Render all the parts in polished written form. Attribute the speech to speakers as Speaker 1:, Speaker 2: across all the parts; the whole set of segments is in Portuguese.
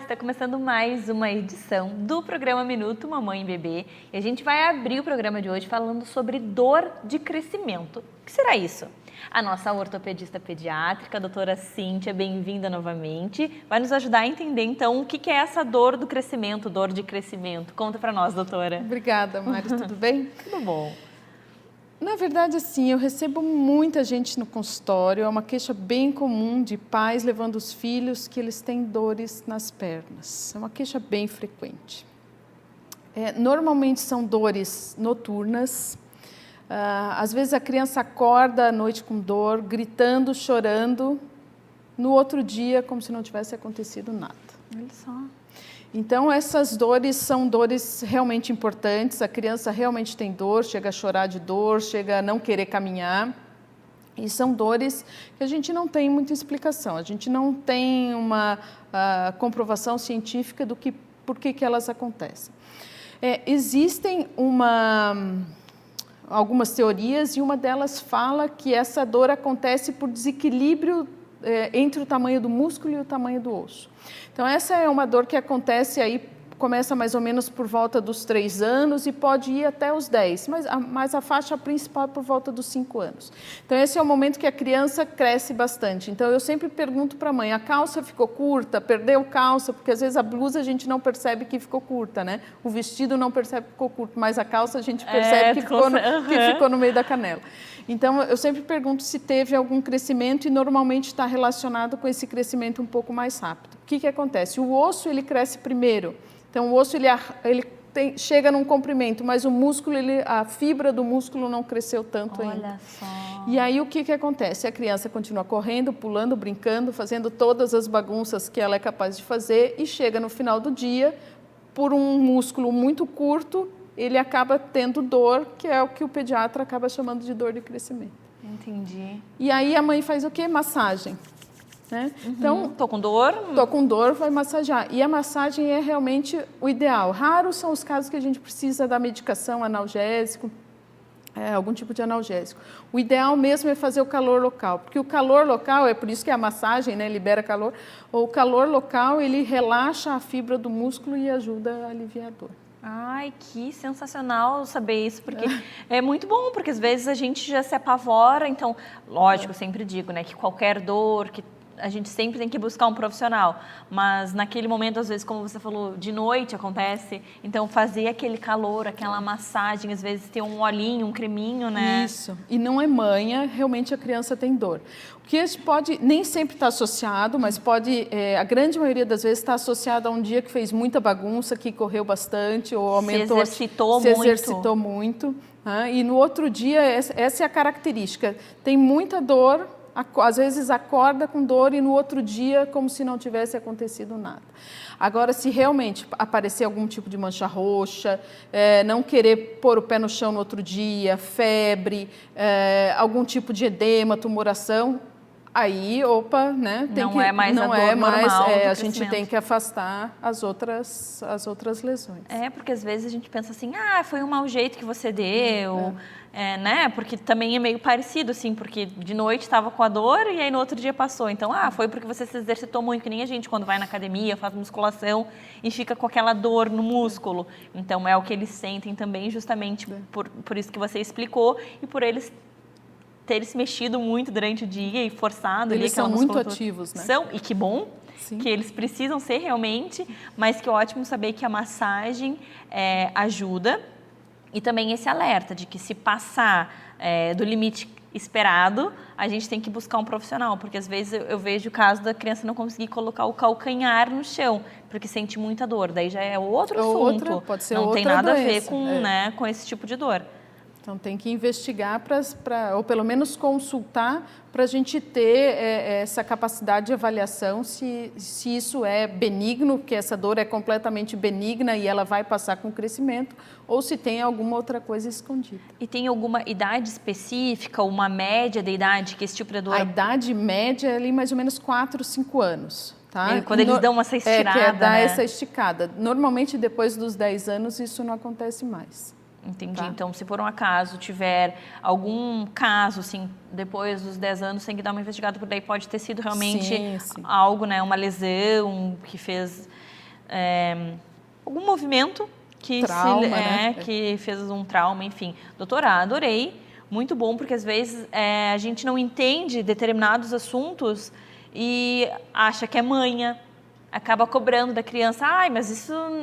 Speaker 1: Está começando mais uma edição do programa Minuto Mamãe e Bebê e a gente vai abrir o programa de hoje falando sobre dor de crescimento. O que será isso? A nossa ortopedista pediátrica, a doutora Cíntia, bem-vinda novamente, vai nos ajudar a entender então o que é essa dor do crescimento, dor de crescimento. Conta para nós, doutora.
Speaker 2: Obrigada, Mari, tudo bem?
Speaker 1: Tudo bom.
Speaker 2: Na verdade, assim, eu recebo muita gente no consultório, é uma queixa bem comum de pais levando os filhos que eles têm dores nas pernas. É uma queixa bem frequente. Normalmente são dores noturnas, às vezes a criança acorda à noite com dor, gritando, chorando, no outro dia como se não tivesse acontecido nada.
Speaker 1: Olha só.
Speaker 2: Então, essas dores são dores realmente importantes, a criança realmente tem dor, chega a chorar de dor, chega a não querer caminhar. E são dores que a gente não tem muita explicação, a gente não tem uma comprovação científica do que, por que elas acontecem. Existem algumas teorias e uma delas fala que essa dor acontece por desequilíbrio entre o tamanho do músculo e o tamanho do osso. Então, essa é uma dor que acontece aí, começa mais ou menos por volta dos 3 anos e pode ir até os 10, mas a faixa principal é por volta dos 5 anos. Então, esse é o momento que a criança cresce bastante. Então, eu sempre pergunto para a mãe, a calça ficou curta? Perdeu calça? Porque às vezes a blusa a gente não percebe que ficou curta, né? O vestido não percebe que ficou curto, mas a calça a gente percebe que ficou no meio da canela. Então, eu sempre pergunto se teve algum crescimento e normalmente está relacionado com esse crescimento um pouco mais rápido. O que acontece? O osso, ele cresce primeiro. Então, o osso, chega num comprimento, mas o músculo, a fibra do músculo não cresceu tanto ainda.
Speaker 1: Olha só.
Speaker 2: E aí, o que acontece? A criança continua correndo, pulando, brincando, fazendo todas as bagunças que ela é capaz de fazer e chega no final do dia, por um músculo muito curto, ele acaba tendo dor, que é o que o pediatra acaba chamando de dor de crescimento.
Speaker 1: Entendi.
Speaker 2: E aí a mãe faz o quê? Massagem. Né?
Speaker 1: Uhum.
Speaker 2: Então,
Speaker 1: tô com dor?
Speaker 2: Tô com dor, vai massagear. E a massagem é realmente o ideal. Raros são os casos que a gente precisa da medicação analgésico, algum tipo de analgésico. O ideal mesmo é fazer o calor local, porque o calor local, é por isso que a massagem, né, libera calor, o calor local ele relaxa a fibra do músculo e ajuda a aliviar a dor.
Speaker 1: Ai, que sensacional saber isso, porque é muito bom, porque às vezes a gente já se apavora, então, lógico, eu sempre digo, né, que qualquer dor, que a gente sempre tem que buscar um profissional, mas naquele momento, às vezes, como você falou, de noite acontece, então fazer aquele calor, aquela massagem, às vezes ter um olhinho, um creminho, né?
Speaker 2: Isso, e não é manha, realmente a criança tem dor. O que pode, nem sempre está associado, mas pode, a grande maioria das vezes está associado a um dia que fez muita bagunça, que correu bastante, ou aumentou,
Speaker 1: se exercitou
Speaker 2: muito. E no outro dia, essa é a característica, tem muita dor, às vezes acorda com dor e no outro dia como se não tivesse acontecido nada. Agora, se realmente aparecer algum tipo de mancha roxa, não querer pôr o pé no chão no outro dia, febre, algum tipo de edema, tumoração, aí, né?
Speaker 1: Não é mais
Speaker 2: a gente tem que afastar as outras lesões.
Speaker 1: Porque às vezes a gente pensa assim, foi um mau jeito que você deu, né? Porque também é meio parecido, assim, porque de noite estava com a dor e aí no outro dia passou. Então, foi porque você se exercitou muito, que nem a gente quando vai na academia, faz musculação e fica com aquela dor no músculo. Então, é o que eles sentem também, justamente por isso que você explicou e por eles terem se mexido muito durante o dia e forçado.
Speaker 2: Eles são muito ativos, né?
Speaker 1: E que bom. Sim. Que eles precisam ser realmente, mas que ótimo saber que a massagem ajuda. E também esse alerta de que se passar do limite esperado, a gente tem que buscar um profissional, porque às vezes eu vejo o caso da criança não conseguir colocar o calcanhar no chão, porque sente muita dor, daí já é outro assunto,
Speaker 2: pode ser
Speaker 1: não
Speaker 2: outra
Speaker 1: tem nada
Speaker 2: doença,
Speaker 1: a ver com esse tipo de dor.
Speaker 2: Então, tem que investigar, ou pelo menos consultar, para a gente ter essa capacidade de avaliação se isso é benigno, que essa dor é completamente benigna e ela vai passar com o crescimento, ou se tem alguma outra coisa escondida.
Speaker 1: E tem alguma idade específica, uma média da idade que esse tipo de dor...
Speaker 2: A idade média é ali mais ou menos 4, 5 anos. Tá?
Speaker 1: Quando eles dão essa estirada,
Speaker 2: dar essa esticada. Normalmente, depois dos 10 anos, isso não acontece mais.
Speaker 1: Entendi. Tá. Então, se por um acaso tiver algum caso, assim, depois dos 10 anos, tem que dar uma investigada, porque daí pode ter sido realmente algo, né, uma lesão que fez algum movimento que,
Speaker 2: Trauma, né?
Speaker 1: que fez um trauma, enfim. Doutora, adorei, muito bom, porque às vezes a gente não entende determinados assuntos e acha que é manha, acaba cobrando da criança,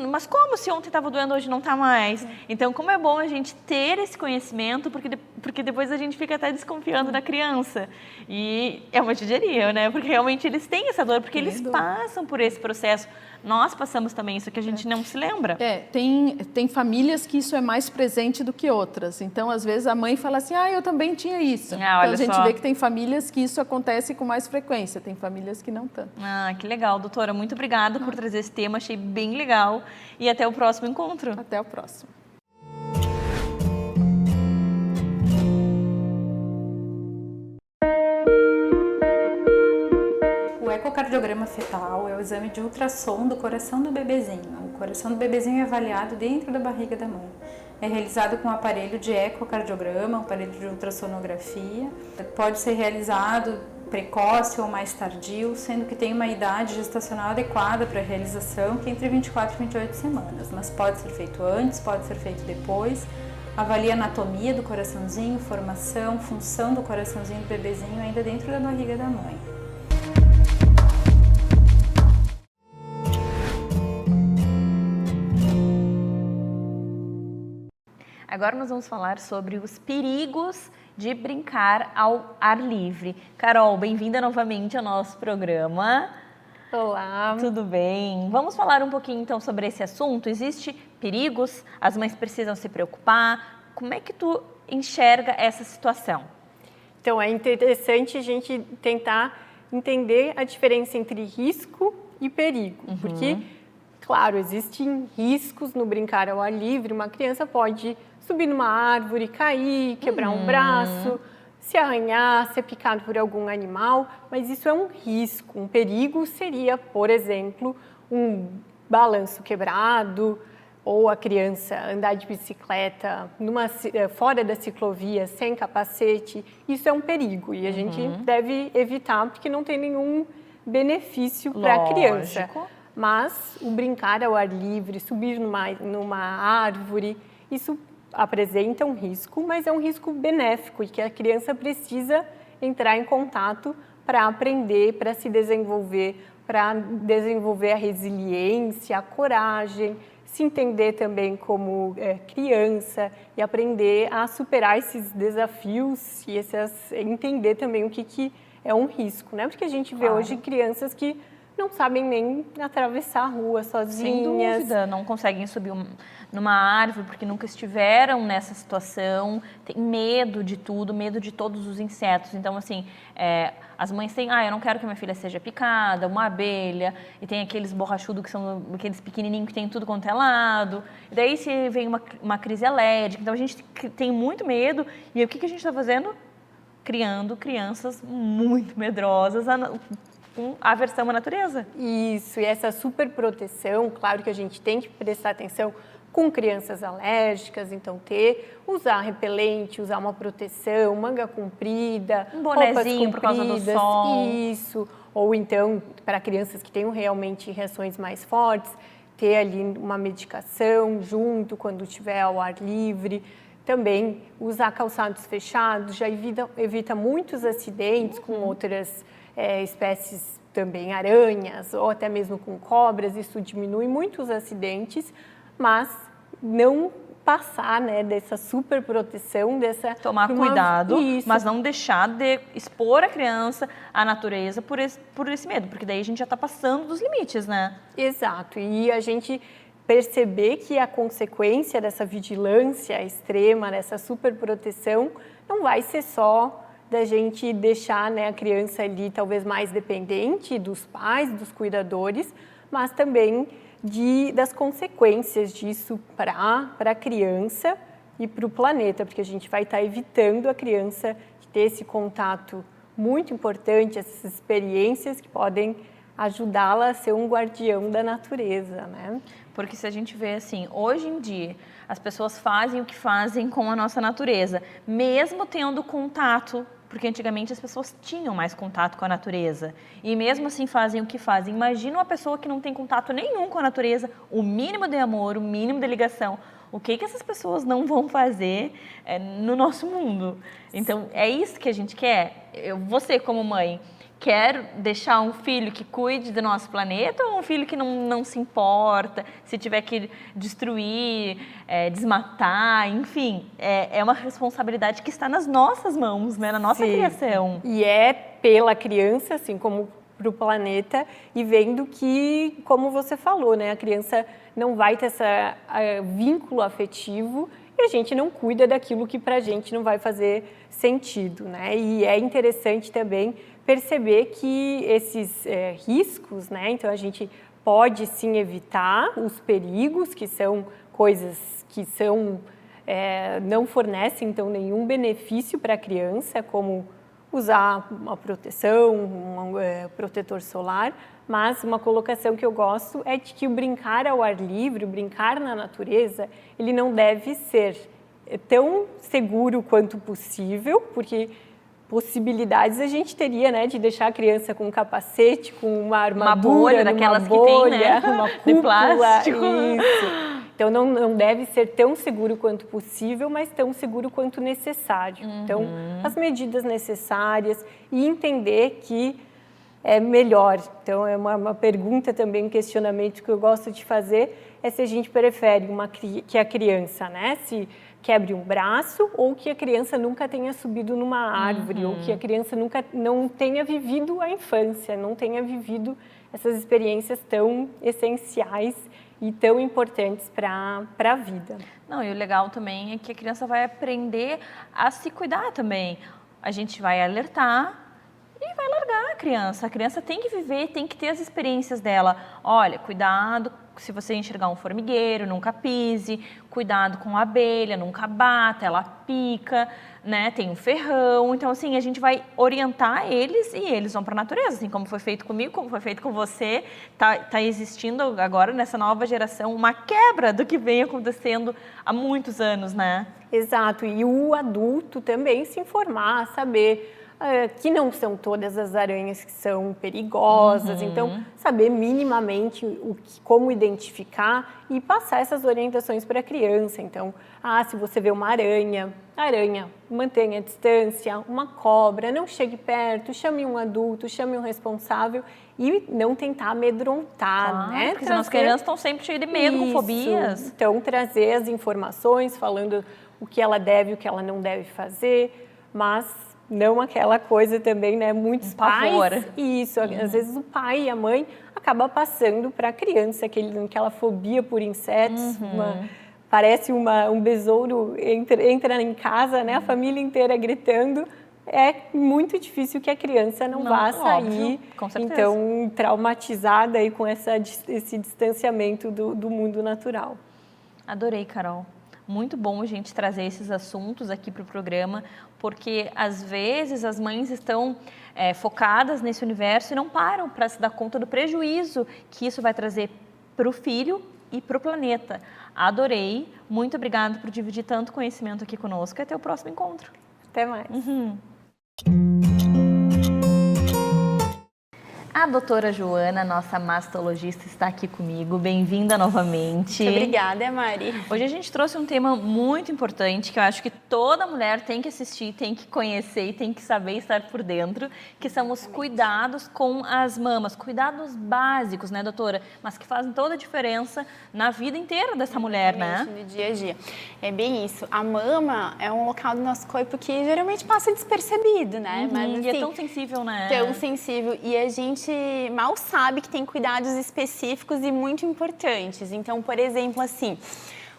Speaker 1: mas como se ontem estava doendo, hoje não está mais? Então, como é bom a gente ter esse conhecimento, porque depois a gente fica até desconfiando da criança. E é uma judiaria, né? Porque realmente eles têm essa dor, porque eles passam por esse processo. Nós passamos também isso que a gente não se lembra.
Speaker 2: Tem famílias que isso é mais presente do que outras. Então, às vezes, a mãe fala assim, eu também tinha isso. Então, a gente vê que tem famílias que isso acontece com mais frequência, tem famílias que não tanto.
Speaker 1: Que legal, doutora. Muito obrigada por trazer esse tema, achei bem legal. E até o próximo encontro.
Speaker 2: Até o próximo.
Speaker 3: O ecocardiograma fetal é o exame de ultrassom do coração do bebezinho. O coração do bebezinho é avaliado dentro da barriga da mãe. É realizado com um aparelho de ecocardiograma, um aparelho de ultrassonografia. Pode ser realizado precoce ou mais tardio, sendo que tem uma idade gestacional adequada para a realização, que é entre 24 e 28 semanas. Mas pode ser feito antes, pode ser feito depois. Avalia a anatomia do coraçãozinho, formação, função do coraçãozinho do bebezinho ainda dentro da barriga da mãe.
Speaker 1: Agora nós vamos falar sobre os perigos de brincar ao ar livre. Carol, bem-vinda novamente ao nosso programa.
Speaker 4: Olá.
Speaker 1: Tudo bem? Vamos falar um pouquinho então sobre esse assunto. Existem perigos? As mães precisam se preocupar? Como é que tu enxerga essa situação?
Speaker 4: Então, é interessante a gente tentar entender a diferença entre risco e perigo, porque, claro, existem riscos no brincar ao ar livre. Uma criança pode subir numa árvore, cair, quebrar um braço, se arranhar, ser picado por algum animal, mas isso é um risco. Um perigo seria, por exemplo, um balanço quebrado, ou a criança andar de bicicleta fora da ciclovia sem capacete. Isso é um perigo e a gente deve evitar porque não tem nenhum benefício para a criança. Mas o brincar ao ar livre, subir numa árvore, isso apresenta um risco, mas é um risco benéfico e que a criança precisa entrar em contato para aprender, para se desenvolver, para desenvolver a resiliência, a coragem, se entender também como criança e aprender a superar esses desafios e entender também o que é um risco, né? Porque a gente vê hoje crianças que não sabem nem atravessar a rua sozinhas.
Speaker 1: Sem dúvida, não conseguem subir numa árvore porque nunca estiveram nessa situação, tem medo de tudo, medo de todos os insetos. Então, assim, as mães têm, eu não quero que minha filha seja picada, uma abelha, e tem aqueles borrachudos que são aqueles pequenininhos que tem tudo quanto é lado. E daí se vem uma crise alérgica, então a gente tem muito medo. E o que a gente está fazendo? Criando crianças muito medrosas, com aversão à natureza.
Speaker 4: Isso, e essa super proteção, claro que a gente tem que prestar atenção com crianças alérgicas, então usar repelente, usar uma proteção, manga comprida,
Speaker 1: um bonezinho por causa do sol.
Speaker 4: Isso, ou então para crianças que tenham realmente reações mais fortes, ter ali uma medicação junto quando estiver ao ar livre. Também usar calçados fechados já evita muitos acidentes com outras espécies também, aranhas ou até mesmo com cobras, isso diminui muitos acidentes, mas não passar dessa super proteção,
Speaker 1: tomar cuidado, mas não deixar de expor a criança à natureza por esse medo, porque daí a gente já está passando dos limites, né?
Speaker 4: Exato, e a gente perceber que a consequência dessa vigilância extrema, dessa super proteção, não vai ser só da gente deixar a criança ali talvez mais dependente dos pais, dos cuidadores, mas também das consequências disso para a criança e para o planeta, porque a gente vai estar evitando a criança de ter esse contato muito importante, essas experiências que podem ajudá-la a ser um guardião da natureza, né?
Speaker 1: Porque se a gente vê assim, hoje em dia, as pessoas fazem o que fazem com a nossa natureza, mesmo tendo contato porque antigamente as pessoas tinham mais contato com a natureza. E mesmo assim fazem o que fazem. Imagina uma pessoa que não tem contato nenhum com a natureza, o mínimo de amor, o mínimo de ligação. O que essas pessoas não vão fazer no nosso mundo? Então, é isso que a gente quer. Você, como mãe, quer deixar um filho que cuide do nosso planeta ou um filho que não se importa, se tiver que destruir, desmatar, enfim. É uma responsabilidade que está nas nossas mãos, né? Na nossa criação.
Speaker 4: E é pela criança, assim como para o planeta, e vendo que, como você falou, né, a criança não vai ter esse vínculo afetivo e a gente não cuida daquilo que para a gente não vai fazer sentido, né? E é interessante também perceber que esses riscos, né? Então a gente pode sim evitar os perigos, que são coisas que não fornecem então nenhum benefício para a criança, como usar uma proteção, um protetor solar, mas uma colocação que eu gosto é de que o brincar ao ar livre, o brincar na natureza, ele não deve ser tão seguro quanto possível, porque possibilidades a gente teria, né, de deixar a criança com um capacete, com uma armadura,
Speaker 1: uma bolha daquelas que tem, né?
Speaker 4: Uma cúpula,
Speaker 1: de plástico.
Speaker 4: Isso. Então não deve ser tão seguro quanto possível, mas tão seguro quanto necessário. Então, as medidas necessárias e entender que é melhor. Então, é uma pergunta também, um questionamento que eu gosto de fazer, é se a gente prefere que a criança, né, se quebre um braço, ou que a criança nunca tenha subido numa árvore, ou que a criança não tenha vivido a infância, não tenha vivido essas experiências tão essenciais e tão importantes para a vida.
Speaker 1: Não, e o legal também é que a criança vai aprender a se cuidar também. A gente vai alertar e vai largar a criança. A criança tem que viver, tem que ter as experiências dela. Olha, cuidado se você enxergar um formigueiro, nunca pise. Cuidado com a abelha, nunca bata, ela pica, né? Tem um ferrão. Então, assim, a gente vai orientar eles e eles vão para a natureza. Assim como foi feito comigo, como foi feito com você. Tá existindo agora, nessa nova geração, uma quebra do que vem acontecendo há muitos anos, né?
Speaker 4: Exato. E o adulto também se informar, saber que não são todas as aranhas que são perigosas, então saber minimamente como identificar e passar essas orientações para a criança. Então, se você vê uma aranha, mantenha a distância, uma cobra, não chegue perto, chame um adulto, chame um responsável e não tentar amedrontar, né?
Speaker 1: Porque senão as crianças estão sempre cheias de medo, com fobias.
Speaker 4: Então, trazer as informações, falando o que ela deve e o que ela não deve fazer, mas não aquela coisa também, né? Muitos pais, isso, às vezes o pai e a mãe acabam passando para a criança aquela fobia por insetos, parece um besouro entra em casa, né? A família inteira gritando, é muito difícil que a criança não vá sair,
Speaker 1: óbvio, com certeza.
Speaker 4: Então traumatizada aí com esse distanciamento do mundo natural.
Speaker 1: Adorei, Carol. Muito bom a gente trazer esses assuntos aqui para o programa, porque às vezes as mães estão focadas nesse universo e não param para se dar conta do prejuízo que isso vai trazer para o filho e para o planeta. Adorei, muito obrigada por dividir tanto conhecimento aqui conosco e até o próximo encontro.
Speaker 4: Até mais.
Speaker 1: A doutora Joana, nossa mastologista, está aqui comigo. Bem-vinda novamente.
Speaker 5: Muito obrigada, Mari.
Speaker 1: Hoje a gente trouxe um tema muito importante que eu acho que toda mulher tem que assistir, tem que conhecer e tem que saber estar por dentro, que são os cuidados com as mamas, cuidados básicos, né, doutora? Mas que fazem toda a diferença na vida inteira dessa mulher, né?
Speaker 5: No dia a dia. É bem isso. A mama é um local do nosso corpo que geralmente passa despercebido, né? Mas, assim,
Speaker 1: e é tão sensível, né?
Speaker 5: Tão sensível. E a gente mal sabe que tem cuidados específicos e muito importantes. Então, por exemplo, assim,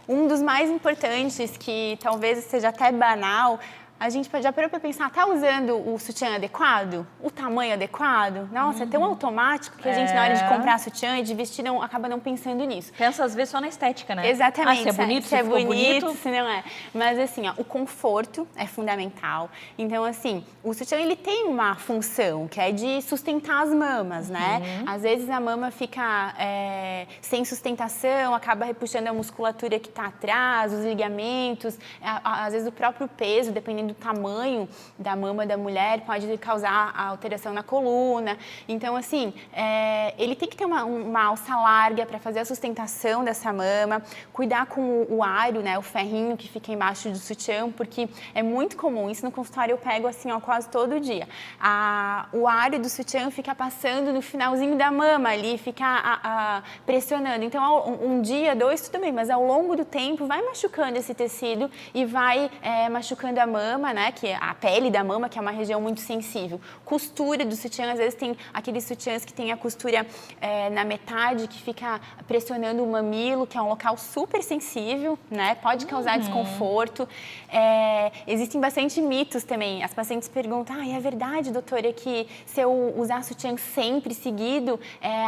Speaker 5: um dos mais importantes, que talvez seja até banal, a gente já parou para pensar, tá usando o sutiã adequado? O tamanho adequado? Nossa, é tão automático que a gente, na hora de comprar sutiã e de vestir, acaba não pensando nisso.
Speaker 1: Pensa, às vezes, só na estética, né?
Speaker 5: Exatamente.
Speaker 1: Se é bonito,
Speaker 5: se é bonito, se não é. Mas, assim, o conforto é fundamental. Então, assim, o sutiã, ele tem uma função, que é de sustentar as mamas, né? Às vezes, a mama fica sem sustentação, acaba repuxando a musculatura que está atrás, os ligamentos, às vezes o próprio peso, dependendo dependendo do tamanho da mama da mulher, pode causar alteração na coluna. Então, assim, ele tem que ter uma alça larga para fazer a sustentação dessa mama, cuidar com o aro, né, o ferrinho que fica embaixo do sutiã, porque é muito comum, isso no consultório eu pego assim, ó, quase todo dia. O aro do sutiã fica passando no finalzinho da mama ali, fica pressionando. Então, um dia, 2, tudo bem, mas ao longo do tempo vai machucando esse tecido e vai machucando a mama, né, que é a pele da mama, que é uma região muito sensível. Costura do sutiã, às vezes tem aqueles sutiãs que tem a costura na metade, que fica pressionando o mamilo, que é um local super sensível, né, pode causar desconforto. Existem bastante mitos também. As pacientes perguntam, é verdade, doutora, que se eu usar sutiã sempre seguido,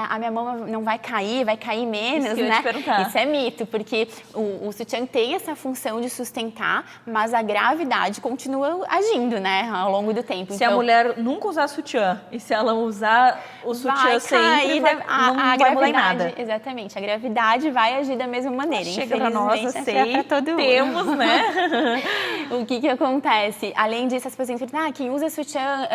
Speaker 5: a minha mama não vai cair menos, né? Isso é mito, porque o sutiã tem essa função de sustentar, mas a gravidade continua agindo, né, ao longo do tempo.
Speaker 1: Se a mulher nunca usar sutiã e se ela usar o sutiã sempre, não vai mudar em nada.
Speaker 5: Exatamente, a gravidade vai agir da mesma maneira.
Speaker 1: Chega pra nós, temos, né?
Speaker 5: O que acontece? Além disso, as pacientes falam, quem usa sutiã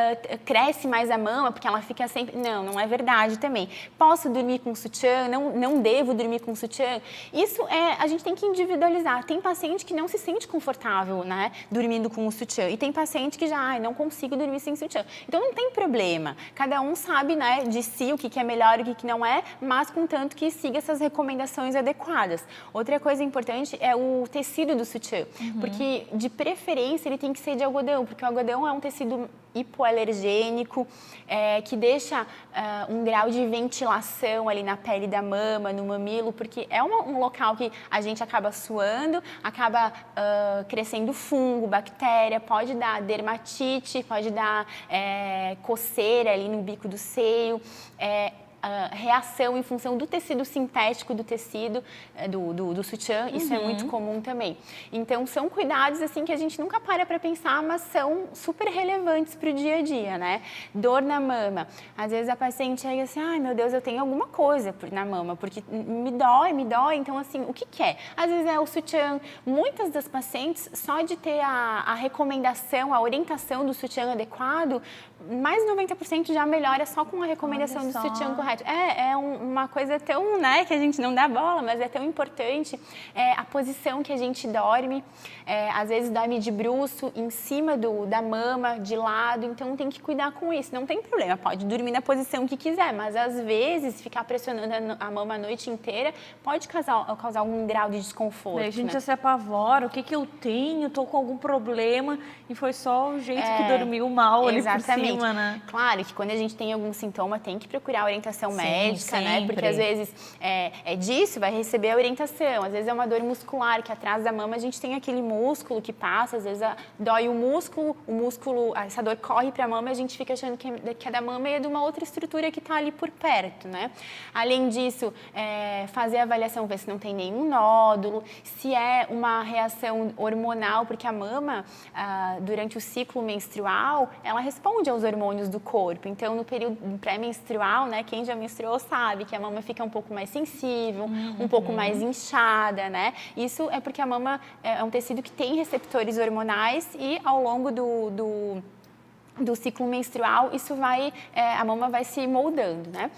Speaker 5: cresce mais a mama, porque ela fica sempre... Não é verdade também. Posso dormir com sutiã? Não devo dormir com sutiã? Isso a gente tem que individualizar. Tem paciente que não se sente confortável, né, dormindo com o sutiã. E tem paciente que já, não consigo dormir sem sutiã. Então, não tem problema. Cada um sabe, né, de si o que é melhor e o que não é, mas contanto que siga essas recomendações adequadas. Outra coisa importante é o tecido do sutiã. Porque, de preferência, ele tem que ser de algodão, porque o algodão é um tecido hipoalergênico, que deixa um grau de ventilação ali na pele da mama, no mamilo, porque é um local que a gente acaba suando, acaba crescendo fungo, bactéria, pode dar dermatite, pode dar coceira ali no bico do seio, reação em função do tecido sintético do tecido do sutiã, isso é muito comum também. Então, são cuidados assim que a gente nunca para pensar, mas são super relevantes para o dia a dia, né? Dor na mama. Às vezes a paciente chega assim, ai meu Deus, eu tenho alguma coisa na mama, porque me dói, então assim, o que é? Às vezes é o sutiã. Muitas das pacientes, só de ter a recomendação, a orientação do sutiã adequado, mais de 90% já melhora só com a recomendação do sutiã correto. É uma coisa tão, né, que a gente não dá bola, mas é tão importante. A posição que a gente dorme, às vezes dorme de bruço, em cima da mama, de lado, então tem que cuidar com isso. Não tem problema, pode dormir na posição que quiser, mas às vezes ficar pressionando a mama a noite inteira pode causar algum grau de desconforto.
Speaker 1: A gente já se apavora, o que eu tenho, estou com algum problema e foi só o jeito que dormiu mal ali por cima, né?
Speaker 5: Claro que quando a gente tem algum sintoma tem que procurar orientação médica, né? Porque às vezes é disso, vai receber a orientação. Às vezes é uma dor muscular, que atrás da mama a gente tem aquele músculo que passa, às vezes dói o músculo, essa dor corre para a mama e a gente fica achando que é da mama e é de uma outra estrutura que está ali por perto, né? Além disso, fazer a avaliação, ver se não tem nenhum nódulo, se é uma reação hormonal, porque a mama, durante o ciclo menstrual, ela responde aos hormônios do corpo. Então, no período pré-menstrual, né, quem já menstruou sabe que a mama fica um pouco mais sensível, um pouco mais inchada, né? Isso é porque a mama é um tecido que tem receptores hormonais e ao longo do ciclo menstrual, isso a mama vai se moldando, né?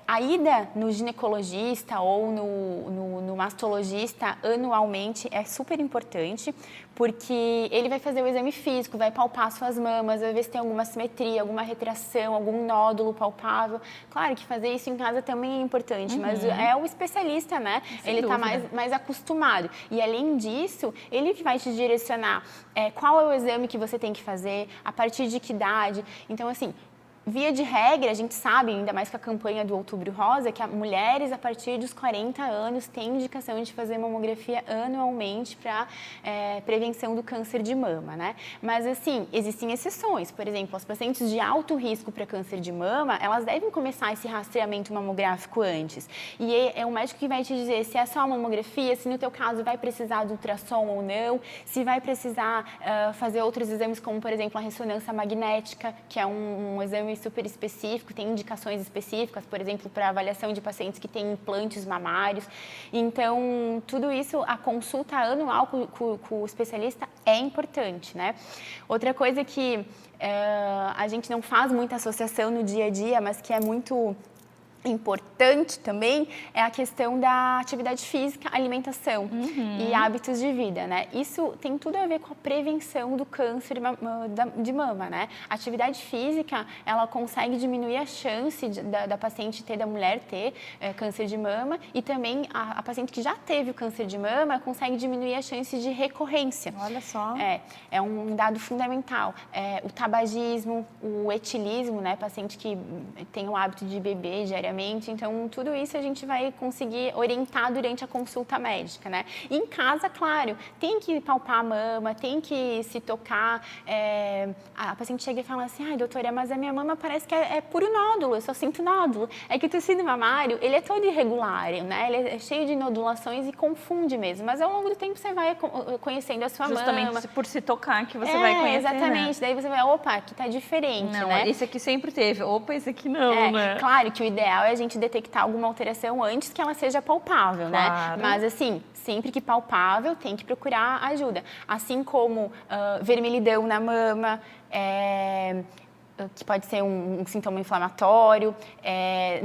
Speaker 5: A ida no ginecologista ou no mastologista anualmente é super importante, porque ele vai fazer o exame físico, vai palpar suas mamas, vai ver se tem alguma simetria, alguma retração, algum nódulo palpável. Claro que fazer isso em casa também é importante, mas é o especialista, né? Ele está mais acostumado. E além disso, ele vai te direcionar qual é o exame que você tem que fazer, a partir de que idade. Então, assim, via de regra, a gente sabe, ainda mais com a campanha do Outubro Rosa, que mulheres a partir dos 40 anos têm indicação de fazer mamografia anualmente para prevenção do câncer de mama, né? Mas, assim, existem exceções. Por exemplo, as pacientes de alto risco para câncer de mama, elas devem começar esse rastreamento mamográfico antes. E é o médico que vai te dizer se é só a mamografia, se no teu caso vai precisar de ultrassom ou não, se vai precisar fazer outros exames, como, por exemplo, a ressonância magnética, que é um exame exame super específico, tem indicações específicas, por exemplo, para avaliação de pacientes que têm implantes mamários. Então, tudo isso, a consulta anual com o especialista é importante, né? Outra coisa que a gente não faz muita associação no dia a dia, mas que é muito importante também é a questão da atividade física, alimentação e hábitos de vida, né? Isso tem tudo a ver com a prevenção do câncer de mama, né? A atividade física, ela consegue diminuir a chance da paciente ter, da mulher ter câncer de mama, e também a paciente que já teve o câncer de mama consegue diminuir a chance de recorrência.
Speaker 1: Olha só.
Speaker 5: É um dado fundamental. O tabagismo, o etilismo, né? Paciente que tem o hábito de beber diariamente. Então, tudo isso a gente vai conseguir orientar durante a consulta médica, né? E em casa, claro, tem que palpar a mama, tem que se tocar. A paciente chega e fala assim, ai, doutora, mas a minha mama parece que é puro nódulo, eu só sinto nódulo. É que o tecido mamário, ele é todo irregular, né? Ele é cheio de nodulações e confunde mesmo. Mas ao longo do tempo você vai conhecendo a sua mama.
Speaker 1: Justamente por se tocar que você vai conhecer,
Speaker 5: exatamente.
Speaker 1: Né?
Speaker 5: Daí você vai, opa, aqui tá diferente,
Speaker 1: não,
Speaker 5: né?
Speaker 1: Esse aqui sempre teve. Opa, esse aqui não, né?
Speaker 5: Claro que o ideal é a gente detectar alguma alteração antes que ela seja palpável,
Speaker 1: claro.
Speaker 5: né? Mas assim, sempre que palpável, tem que procurar ajuda. Assim como vermelhidão na mama, que pode ser um sintoma inflamatório,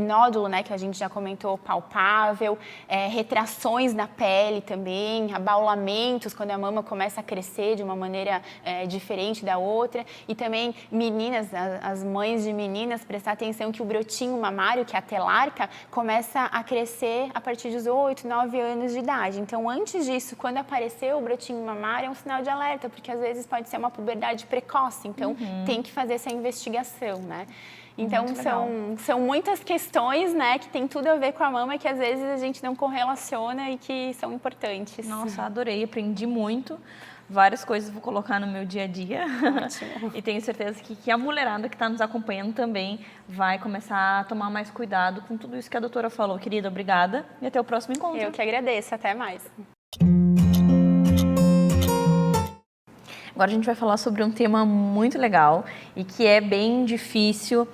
Speaker 5: nódulo, né, que a gente já comentou, palpável, retrações na pele também, abaulamentos, quando a mama começa a crescer de uma maneira diferente da outra, e também meninas, as mães de meninas, prestar atenção que o brotinho mamário, que é a telarca, começa a crescer a partir dos 8, 9 anos de idade. Então, antes disso, quando apareceu o brotinho mamário, é um sinal de alerta, porque às vezes pode ser uma puberdade precoce, então tem que fazer essa investigação, né? Então, são muitas questões, né, que tem tudo a ver com a mama, que às vezes a gente não correlaciona e que são importantes.
Speaker 1: Nossa, adorei, aprendi muito. Várias coisas vou colocar no meu dia a dia. Ótimo. E tenho certeza que a mulherada que está nos acompanhando também vai começar a tomar mais cuidado com tudo isso que a doutora falou. Querida, obrigada e até o próximo encontro.
Speaker 5: Eu que agradeço, até mais.
Speaker 1: Agora a gente vai falar sobre um tema muito legal e que é bem difícil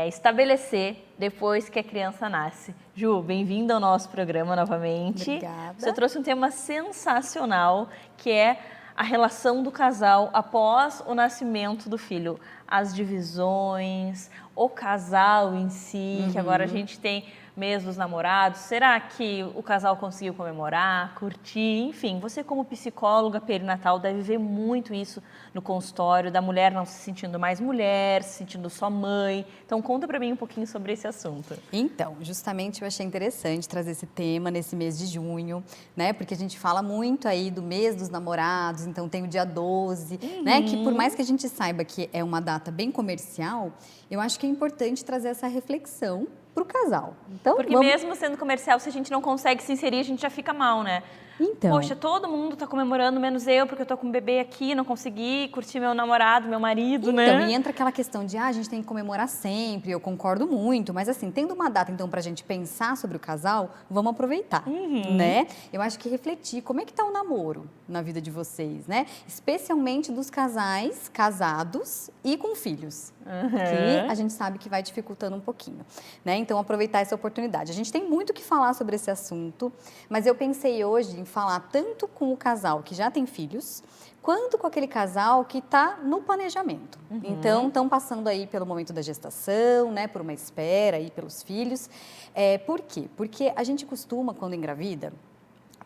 Speaker 1: estabelecer depois que a criança nasce. Ju, bem-vinda ao nosso programa novamente.
Speaker 6: Obrigada.
Speaker 1: Você trouxe um tema sensacional, que é a relação do casal após o nascimento do filho. As divisões, o casal em si, que agora a gente tem mês dos namorados. Será que o casal conseguiu comemorar, curtir? Enfim, você como psicóloga perinatal deve ver muito isso no consultório, da mulher não se sentindo mais mulher, se sentindo só mãe. Então, conta pra mim um pouquinho sobre esse assunto.
Speaker 6: Então, justamente eu achei interessante trazer esse tema nesse mês de junho, né? Porque a gente fala muito aí do mês dos namorados, então tem o dia 12, né? Que por mais que a gente saiba que é uma data bem comercial, eu acho que é importante trazer essa reflexão para o casal. Então,
Speaker 1: porque mesmo sendo comercial, se a gente não consegue se inserir, a gente já fica mal, né?
Speaker 6: Então,
Speaker 1: poxa, todo mundo está comemorando, menos eu, porque eu tô com um bebê aqui, não consegui curtir meu namorado, meu marido, né?
Speaker 6: Então, e entra aquela questão de, a gente tem que comemorar sempre, eu concordo muito, mas assim, tendo uma data, então, pra gente pensar sobre o casal, vamos aproveitar, né? Eu acho que refletir, como é que tá o namoro na vida de vocês, né? Especialmente dos casais casados e com filhos, que a gente sabe que vai dificultando um pouquinho, né? Então, aproveitar essa oportunidade. A gente tem muito o que falar sobre esse assunto, mas eu pensei hoje em falar tanto com o casal que já tem filhos, quanto com aquele casal que está no planejamento. Então, estão passando aí pelo momento da gestação, né, por uma espera aí pelos filhos. Por quê? Porque a gente costuma, quando engravida,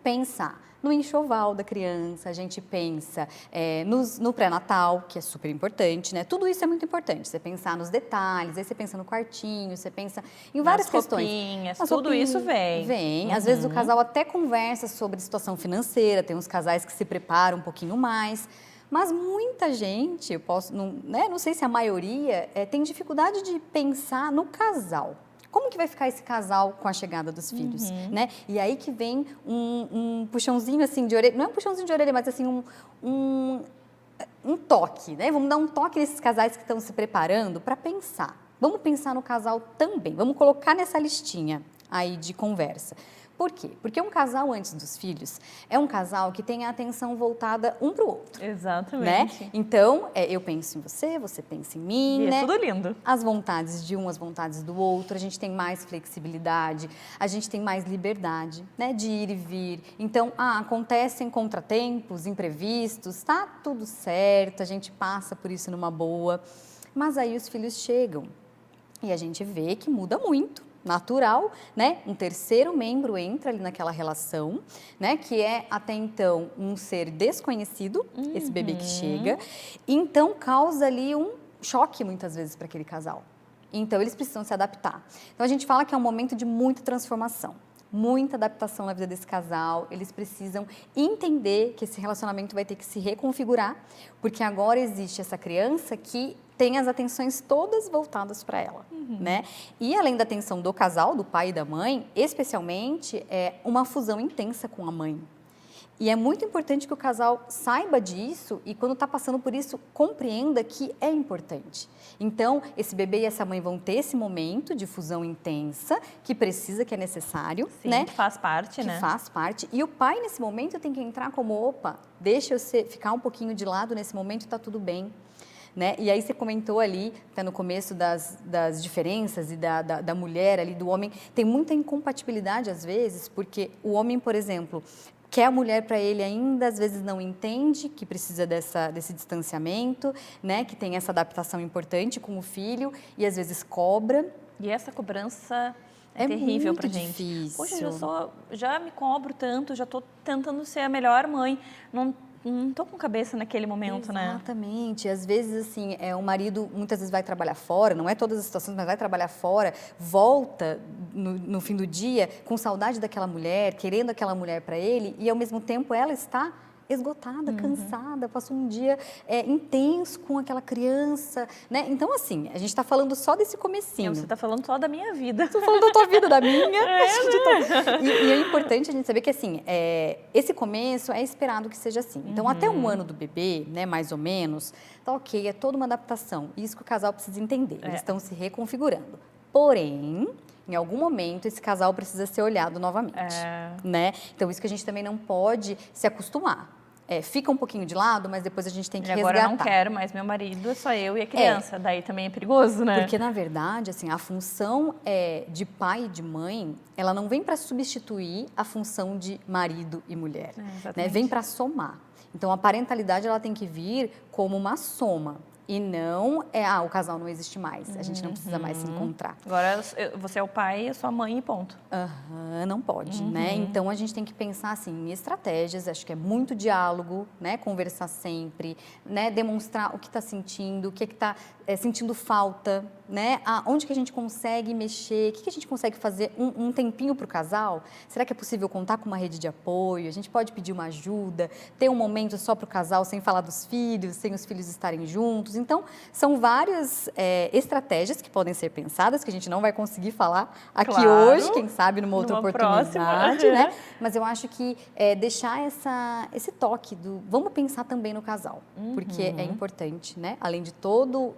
Speaker 6: pensar no enxoval da criança, a gente pensa no pré-natal, que é super importante, né? Tudo isso é muito importante. Você pensar nos detalhes, aí você pensa no quartinho, você pensa em várias questões.
Speaker 1: Tudo isso vem.
Speaker 6: Vem. Às vezes o casal até conversa sobre situação financeira, tem uns casais que se preparam um pouquinho mais. Mas muita gente, não sei se a maioria, tem dificuldade de pensar no casal. Como que vai ficar esse casal com a chegada dos filhos, né? E aí que vem um puxãozinho assim de orelha, não é um puxãozinho de orelha, mas assim um toque, né? Vamos dar um toque nesses casais que estão se preparando para pensar. Vamos pensar no casal também, vamos colocar nessa listinha aí de conversa. Por quê? Porque um casal antes dos filhos é um casal que tem a atenção voltada um para o outro.
Speaker 1: Exatamente.
Speaker 6: Né? Então, eu penso em você, você pensa em mim,
Speaker 1: E
Speaker 6: né?
Speaker 1: é tudo lindo.
Speaker 6: As vontades de um, as vontades do outro, a gente tem mais flexibilidade, a gente tem mais liberdade, né? De ir e vir. Então, acontecem contratempos, imprevistos, tá tudo certo, a gente passa por isso numa boa. Mas aí os filhos chegam e a gente vê que muda muito. Natural, né? Um terceiro membro entra ali naquela relação, né? Que é até então um ser desconhecido, esse bebê que chega, então causa ali um choque muitas vezes para aquele casal. Então eles precisam se adaptar. Então a gente fala que é um momento de muita transformação. Muita adaptação na vida desse casal, eles precisam entender que esse relacionamento vai ter que se reconfigurar, porque agora existe essa criança que tem as atenções todas voltadas para ela, né? E além da atenção do casal, do pai e da mãe, especialmente é uma fusão intensa com a mãe. E é muito importante que o casal saiba disso e quando está passando por isso, compreenda que é importante. Então, esse bebê e essa mãe vão ter esse momento de fusão intensa, que precisa, que é necessário,
Speaker 1: Sim,
Speaker 6: né?
Speaker 1: que faz parte, né?
Speaker 6: Que faz parte. E o pai, nesse momento, tem que entrar como, opa, deixa eu ficar um pouquinho de lado nesse momento, está tudo bem. Né? E aí você comentou ali, até no começo, das diferenças e da mulher ali, do homem. Tem muita incompatibilidade, às vezes, porque o homem, por exemplo, quer a mulher para ele ainda, às vezes não entende que precisa desse distanciamento, né? Que tem essa adaptação importante com o filho e às vezes cobra.
Speaker 1: E essa cobrança é terrível pra gente.
Speaker 6: Difícil.
Speaker 1: Poxa, já me cobro tanto, já tô tentando ser a melhor mãe, não tô com cabeça naquele momento, né?
Speaker 6: Exatamente. Às vezes, assim, o marido muitas vezes vai trabalhar fora, não é todas as situações, mas vai trabalhar fora, volta no fim do dia com saudade daquela mulher, querendo aquela mulher para ele, e ao mesmo tempo ela está esgotada, cansada, passou um dia intenso com aquela criança, né? Então, assim, a gente está falando só desse comecinho.
Speaker 1: Você está falando só da minha vida.
Speaker 6: Estou falando da tua vida, da minha. E é importante a gente saber que, assim, esse começo é esperado que seja assim. Então, até um ano do bebê, né, mais ou menos, tá ok, é toda uma adaptação. Isso que o casal precisa entender. Eles estão se reconfigurando. Porém, em algum momento, esse casal precisa ser olhado novamente, né? Então, isso que a gente também não pode se acostumar. Fica um pouquinho de lado, mas depois a gente tem que resgatar.
Speaker 1: Agora eu não quero mais meu marido, é só eu e a criança. Daí também é perigoso, né?
Speaker 6: Porque, na verdade, assim, a função de pai e de mãe, ela não vem para substituir a função de marido e mulher. Né? Vem para somar. Então, a parentalidade ela tem que vir como uma soma. E não o casal não existe mais, a gente não precisa mais se encontrar.
Speaker 1: Agora você é o pai, eu sou a mãe e ponto.
Speaker 6: Não pode, né? Então a gente tem que pensar assim, em estratégias, acho que é muito diálogo, né? Conversar sempre, né? Demonstrar o que está sentindo, o que está sentindo falta, né? Onde que a gente consegue mexer, o que a gente consegue fazer um tempinho para o casal? Será que é possível contar com uma rede de apoio? A gente pode pedir uma ajuda, ter um momento só para o casal, sem falar dos filhos, sem os filhos estarem juntos. Então, são várias estratégias que podem ser pensadas, que a gente não vai conseguir falar aqui hoje, quem sabe numa outra oportunidade, né? Mas eu acho que deixar esse toque do vamos pensar também no casal, porque é importante, né? Além de todo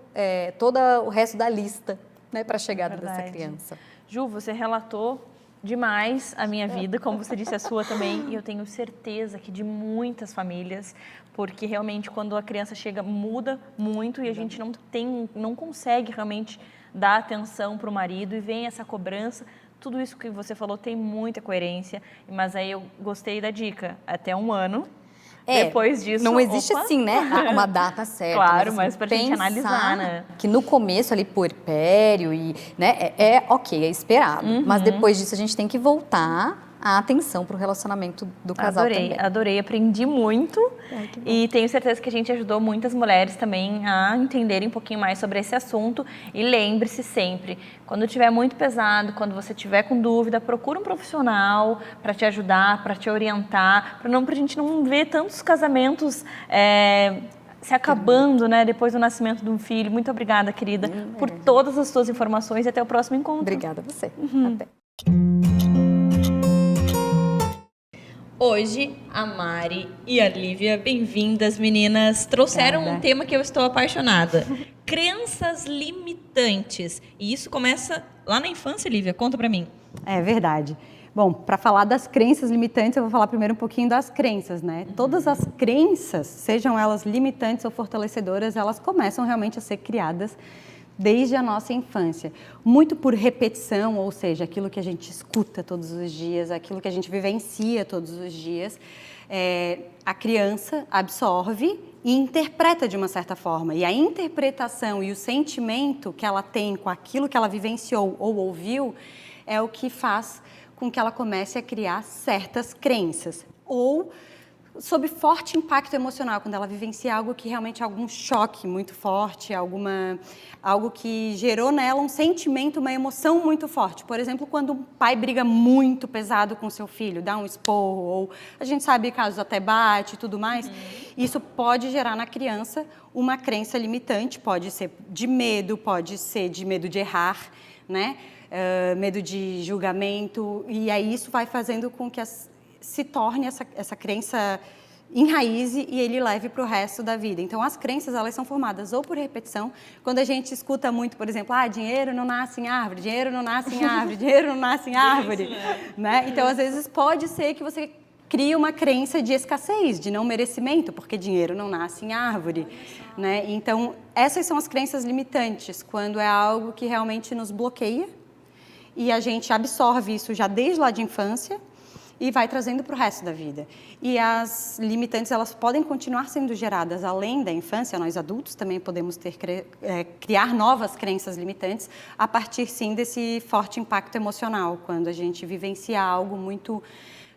Speaker 6: o resto da lista, né, para a chegada dessa criança.
Speaker 1: Ju, você relatou demais a minha vida, como você disse a sua também, e eu tenho certeza que de muitas famílias, porque realmente quando a criança chega muda muito e a gente não consegue realmente dar atenção para o marido e vem essa cobrança. Tudo isso que você falou tem muita coerência, mas aí eu gostei da dica, até um ano. Depois disso,
Speaker 6: não existe assim, né, uma data certa.
Speaker 1: Claro,
Speaker 6: mas
Speaker 1: pra gente analisar, né?
Speaker 6: Que no começo ali, puerpério, e, né, ok, é esperado. Mas depois disso a gente tem que voltar a atenção para o relacionamento do casal também.
Speaker 1: Adorei, aprendi muito e tenho certeza que a gente ajudou muitas mulheres também a entenderem um pouquinho mais sobre esse assunto. E lembre-se sempre, quando estiver muito pesado, quando você estiver com dúvida, procura um profissional para te ajudar, para te orientar, para a gente não ver tantos casamentos se acabando, né, depois do nascimento de um filho. Muito obrigada, querida, por todas as suas informações e até o próximo encontro.
Speaker 6: Obrigada a você. Até.
Speaker 1: Hoje, a Mari e a Lívia, bem-vindas, meninas, trouxeram um tema que eu estou apaixonada. Crenças limitantes. E isso começa lá na infância, Lívia, conta pra mim.
Speaker 7: É verdade. Bom, para falar das crenças limitantes, eu vou falar primeiro um pouquinho das crenças, né? Todas as crenças, sejam elas limitantes ou fortalecedoras, elas começam realmente a ser criadas desde a nossa infância. Muito por repetição, ou seja, aquilo que a gente escuta todos os dias, aquilo que a gente vivencia todos os dias, a criança absorve e interpreta de uma certa forma. E a interpretação e o sentimento que ela tem com aquilo que ela vivenciou ou ouviu é o que faz com que ela comece a criar certas crenças. Ou sob forte impacto emocional, quando ela vivencia algo que realmente é algum choque muito forte, algo que gerou nela um sentimento, uma emoção muito forte. Por exemplo, quando um pai briga muito pesado com seu filho, dá um esporro, ou a gente sabe casos até bate e tudo mais, isso pode gerar na criança uma crença limitante, pode ser de medo de errar, né? Medo de julgamento, e aí isso vai fazendo com que se torne essa crença enraize e ele leve para o resto da vida. Então, as crenças, elas são formadas ou por repetição, quando a gente escuta muito, por exemplo, dinheiro não nasce em árvore, dinheiro não nasce em árvore, dinheiro não nasce em árvore, né? Então, às vezes, pode ser que você crie uma crença de escassez, de não merecimento, porque dinheiro não nasce em árvore, né? Então, essas são as crenças limitantes, quando é algo que realmente nos bloqueia, e a gente absorve isso já desde lá de infância e vai trazendo para o resto da vida. E as limitantes, elas podem continuar sendo geradas além da infância, nós adultos também podemos criar novas crenças limitantes a partir, sim, desse forte impacto emocional, quando a gente vivencia algo muito,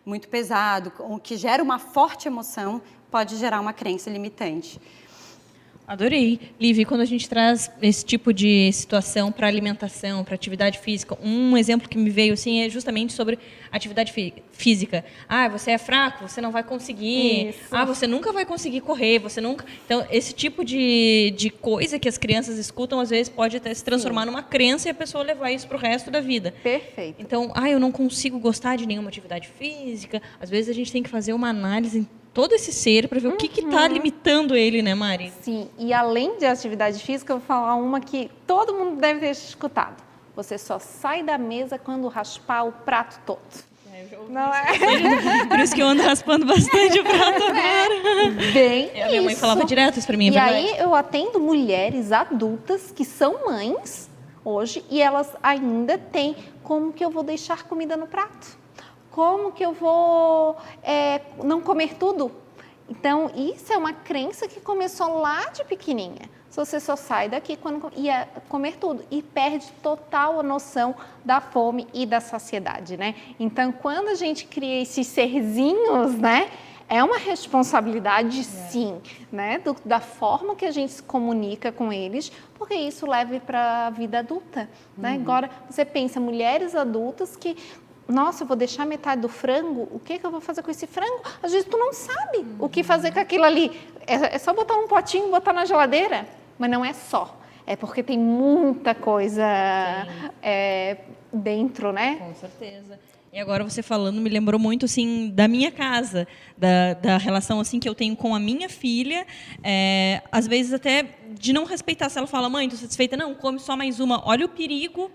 Speaker 7: muito pesado, que gera uma forte emoção, pode gerar uma crença limitante.
Speaker 1: Adorei. Liv, quando a gente traz esse tipo de situação para alimentação, para atividade física, um exemplo que me veio assim é justamente sobre atividade física. Você é fraco, você não vai conseguir.
Speaker 4: Isso.
Speaker 1: Você nunca vai conseguir correr, você nunca... Então, esse tipo de coisa que as crianças escutam, às vezes, pode até se transformar numa crença e a pessoa levar isso para o resto da vida.
Speaker 5: Perfeito.
Speaker 1: Então, eu não consigo gostar de nenhuma atividade física. Às vezes, a gente tem que fazer uma análise todo esse ser para ver o que está limitando ele, né, Mari?
Speaker 8: Sim, e além de atividade física, eu vou falar uma que todo mundo deve ter escutado. Você só sai da mesa quando raspar o prato todo. Não é?
Speaker 1: Por isso que eu ando raspando bastante o prato agora.
Speaker 8: Bem
Speaker 1: A minha mãe falava direto isso para mim, é verdade.
Speaker 8: aí eu atendo mulheres adultas que são mães hoje e elas ainda têm como que eu vou deixar comida no prato? Como que eu vou não comer tudo? Então, isso é uma crença que começou lá de pequenininha. Se você só sai daqui quando ia comer tudo e perde total a noção da fome e da saciedade, né? Então, quando a gente cria esses serzinhos, né? É uma responsabilidade, sim, né? Da forma que a gente se comunica com eles, porque isso leva para a vida adulta, né? Agora, você pensa, mulheres adultas que... Nossa, eu vou deixar metade do frango, o que eu vou fazer com esse frango? Às vezes tu não sabe o que fazer com aquilo ali. É só botar um potinho e botar na geladeira. Mas não é só. É porque tem muita coisa dentro, né?
Speaker 1: Com certeza. E agora você falando me lembrou muito assim da minha casa, da relação assim que eu tenho com a minha filha, às vezes até de não respeitar. Se ela fala, mãe, tô satisfeita? Não, come só mais uma. Olha o perigo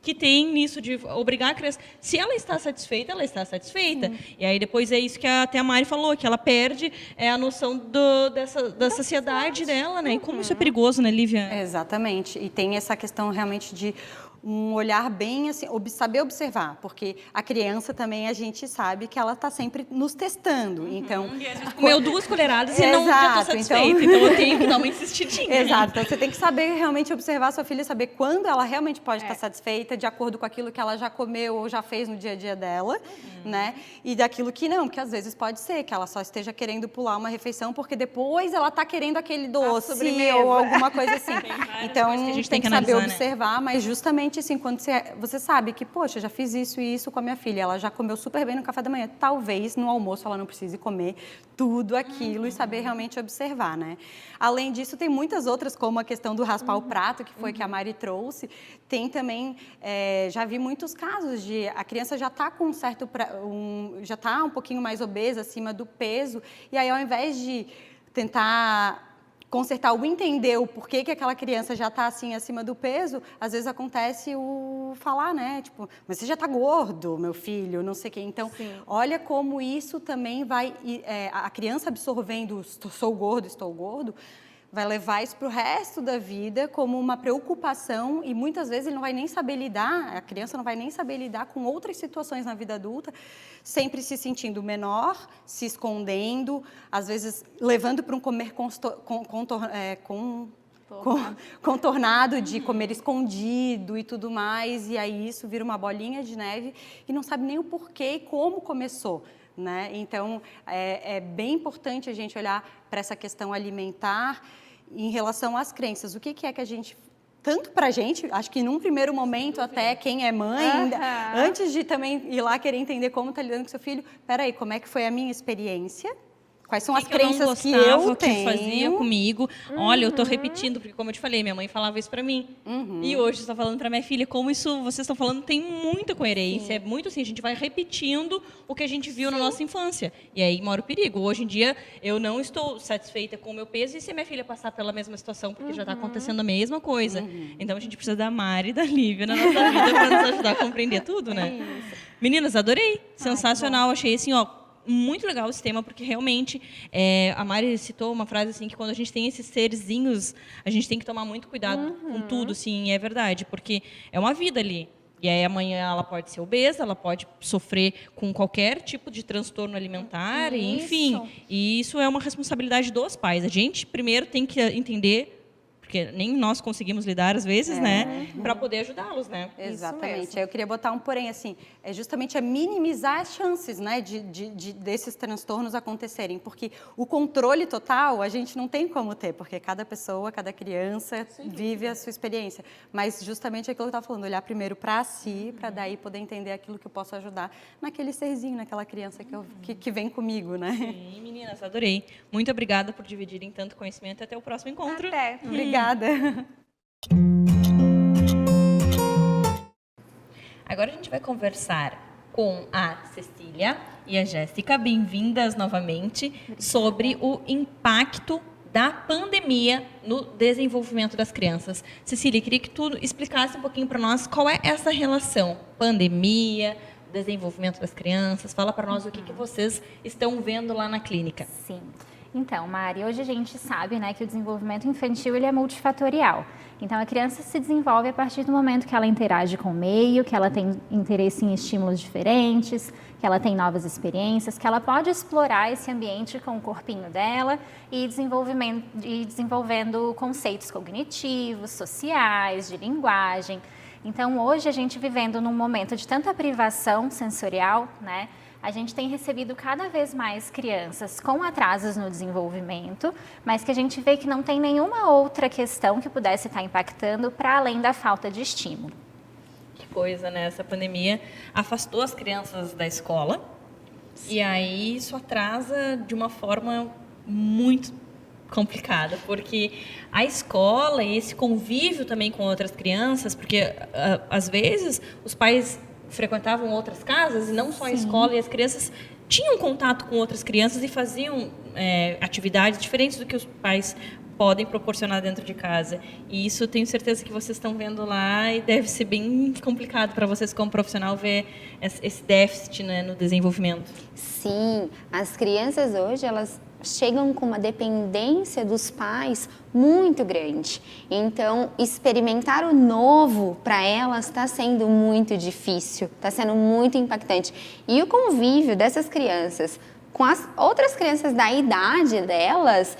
Speaker 1: que tem nisso de obrigar a criança. Se ela está satisfeita, ela está satisfeita. E aí depois é isso que até a Mari falou, que ela perde a noção da saciedade dela, né? E como isso é perigoso, né, Lívia?
Speaker 7: Exatamente. E tem essa questão realmente de um olhar bem assim, saber observar, porque a criança também a gente sabe que ela está sempre nos testando. Então,
Speaker 1: comeu 2 colheradas e não já estou satisfeita, então eu tenho que dar uma insistidinha.
Speaker 7: Exato. Então você tem que saber realmente observar a sua filha, saber quando ela realmente pode estar satisfeita, de acordo com aquilo que ela já comeu ou já fez no dia a dia dela, né? E daquilo que não, porque às vezes pode ser que ela só esteja querendo pular uma refeição porque depois ela está querendo aquele doce ou alguma coisa assim. Então
Speaker 1: a gente
Speaker 7: tem que saber
Speaker 1: analisar,
Speaker 7: observar, mas justamente assim, quando você sabe que, poxa, já fiz isso e isso com a minha filha, ela já comeu super bem no café da manhã, talvez no almoço ela não precise comer tudo aquilo e saber realmente observar, né? Além disso, tem muitas outras, como a questão do raspar o prato, que foi que a Mari trouxe. Tem também, já vi muitos casos de a criança já está com já está um pouquinho mais obesa, acima do peso, e aí ao invés de tentar consertar o entender o porquê que aquela criança já está assim acima do peso, às vezes acontece o falar, né? Tipo, mas você já está gordo, meu filho, não sei o quê. Então, olha como isso também vai... a criança absorvendo estou gordo, vai levar isso para o resto da vida como uma preocupação e muitas vezes ele não vai nem saber lidar, a criança não vai nem saber lidar com outras situações na vida adulta, sempre se sentindo menor, se escondendo, às vezes levando para um comer contornado de comer escondido e tudo mais, e aí isso vira uma bolinha de neve e não sabe nem o porquê e como começou. Né? Então, é bem importante a gente olhar para essa questão alimentar em relação às crenças. O que é que a gente, tanto para a gente, acho que num primeiro momento até quem é mãe, antes de também ir lá querer entender como está lidando com seu filho, peraí, como é que foi a minha experiência? Quais são as crenças que eu tenho?
Speaker 1: Que fazia comigo. Olha, eu tô repetindo, porque como eu te falei, minha mãe falava isso pra mim. E hoje você tá falando pra minha filha, como isso vocês estão falando tem muita coerência. É muito assim, a gente vai repetindo o que a gente viu na nossa infância. E aí mora o perigo. Hoje em dia, eu não estou satisfeita com o meu peso e se minha filha passar pela mesma situação, porque já tá acontecendo a mesma coisa. Então a gente precisa da Mari e da Lívia na nossa vida pra nos ajudar a compreender tudo, né? Meninas, adorei. Sensacional. Achei assim, ó, muito legal esse tema, porque realmente a Mari citou uma frase assim, que quando a gente tem esses serzinhos, a gente tem que tomar muito cuidado com tudo, sim, é verdade, porque é uma vida ali. E aí amanhã ela pode ser obesa, ela pode sofrer com qualquer tipo de transtorno alimentar, e, enfim. E isso é uma responsabilidade dos pais. A gente primeiro tem que entender, porque nem nós conseguimos lidar às vezes, né, para poder ajudá-los, né?
Speaker 7: Exatamente. Eu queria botar um porém, assim, é justamente minimizar as chances, né, desses transtornos acontecerem, porque o controle total a gente não tem como ter, porque cada pessoa, cada criança vive a sua experiência, mas justamente aquilo que eu estava falando, olhar primeiro para si, para daí poder entender aquilo que eu posso ajudar naquele serzinho, naquela criança que vem comigo, né?
Speaker 1: Sim, meninas, adorei. Muito obrigada por dividirem tanto conhecimento. Até o próximo encontro.
Speaker 8: Até.
Speaker 7: Obrigada.
Speaker 1: Agora a gente vai conversar com a Cecília e a Jéssica, bem-vindas novamente, sobre o impacto da pandemia no desenvolvimento das crianças. Cecília, queria que tu explicasse um pouquinho para nós qual é essa relação pandemia, desenvolvimento das crianças. Fala para nós o que vocês estão vendo lá na clínica.
Speaker 9: Sim. Então, Mari, hoje a gente sabe, né, que o desenvolvimento infantil ele é multifatorial. Então, a criança se desenvolve a partir do momento que ela interage com o meio, que ela tem interesse em estímulos diferentes, que ela tem novas experiências, que ela pode explorar esse ambiente com o corpinho dela e desenvolvendo conceitos cognitivos, sociais, de linguagem. Então, hoje a gente vivendo num momento de tanta privação sensorial, né? A gente tem recebido cada vez mais crianças com atrasos no desenvolvimento, mas que a gente vê que não tem nenhuma outra questão que pudesse estar impactando para além da falta de estímulo.
Speaker 1: Que coisa, né? Essa pandemia afastou as crianças da escola. E aí isso atrasa de uma forma muito complicada, porque a escola e esse convívio também com outras crianças, porque às vezes os pais frequentavam outras casas e não só a escola, e as crianças tinham contato com outras crianças e faziam atividades diferentes do que os pais podem proporcionar dentro de casa. E isso tenho certeza que vocês estão vendo lá e deve ser bem complicado para vocês como profissional ver esse déficit, né, no desenvolvimento.
Speaker 10: Sim, as crianças hoje, elas chegam com uma dependência dos pais muito grande. Então, experimentar o novo para elas está sendo muito difícil, está sendo muito impactante. E o convívio dessas crianças com as outras crianças da idade delas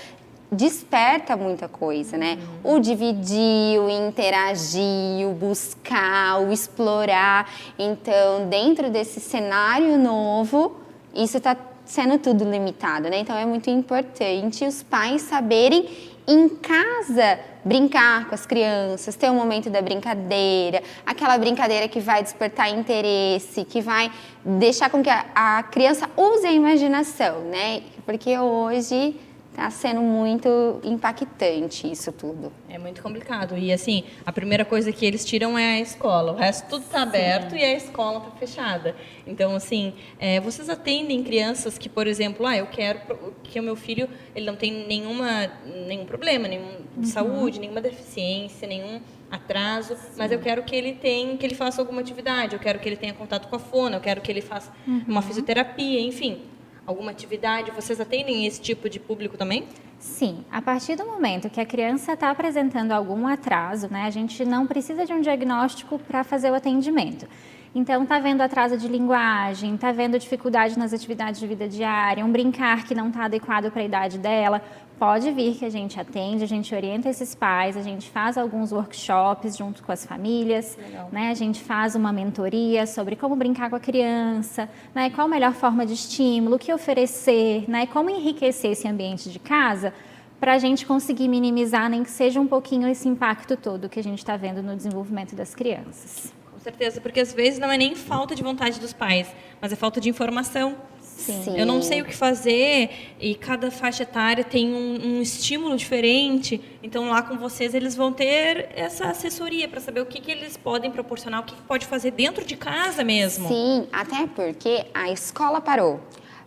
Speaker 10: desperta muita coisa, né? O dividir, o interagir, o buscar, o explorar. Então, dentro desse cenário novo, isso está sendo tudo limitado, né? Então, é muito importante os pais saberem em casa brincar com as crianças, ter um momento da brincadeira, aquela brincadeira que vai despertar interesse, que vai deixar com que a criança use a imaginação, né? Porque hoje Tá sendo muito impactante isso tudo.
Speaker 1: É muito complicado. E assim, a primeira coisa que eles tiram é a escola. O resto tudo está aberto e a escola está fechada. Então, assim, vocês atendem crianças que, por exemplo, eu quero que o meu filho ele não tem nenhum problema, de saúde, nenhuma deficiência, nenhum atraso, mas eu quero que ele faça alguma atividade, eu quero que ele tenha contato com a fono, eu quero que ele faça uma fisioterapia, enfim. Alguma atividade, vocês atendem esse tipo de público também?
Speaker 9: Sim, a partir do momento que a criança está apresentando algum atraso, né, a gente não precisa de um diagnóstico para fazer o atendimento. Então, está vendo atraso de linguagem, está vendo dificuldade nas atividades de vida diária, um brincar que não está adequado para a idade dela, pode vir que a gente atende, a gente orienta esses pais, a gente faz alguns workshops junto com as famílias, né? A gente faz uma mentoria sobre como brincar com a criança, né? Qual a melhor forma de estímulo, o que oferecer, né? Como enriquecer esse ambiente de casa para a gente conseguir minimizar, nem que seja um pouquinho, esse impacto todo que a gente está vendo no desenvolvimento das crianças.
Speaker 1: Com certeza, porque às vezes não é nem falta de vontade dos pais, mas é falta de informação.
Speaker 10: Sim.
Speaker 1: Eu não sei o que fazer e cada faixa etária tem um estímulo diferente. Então, lá com vocês, eles vão ter essa assessoria para saber o que eles podem proporcionar, o que pode fazer dentro de casa mesmo.
Speaker 10: Sim, até porque a escola parou,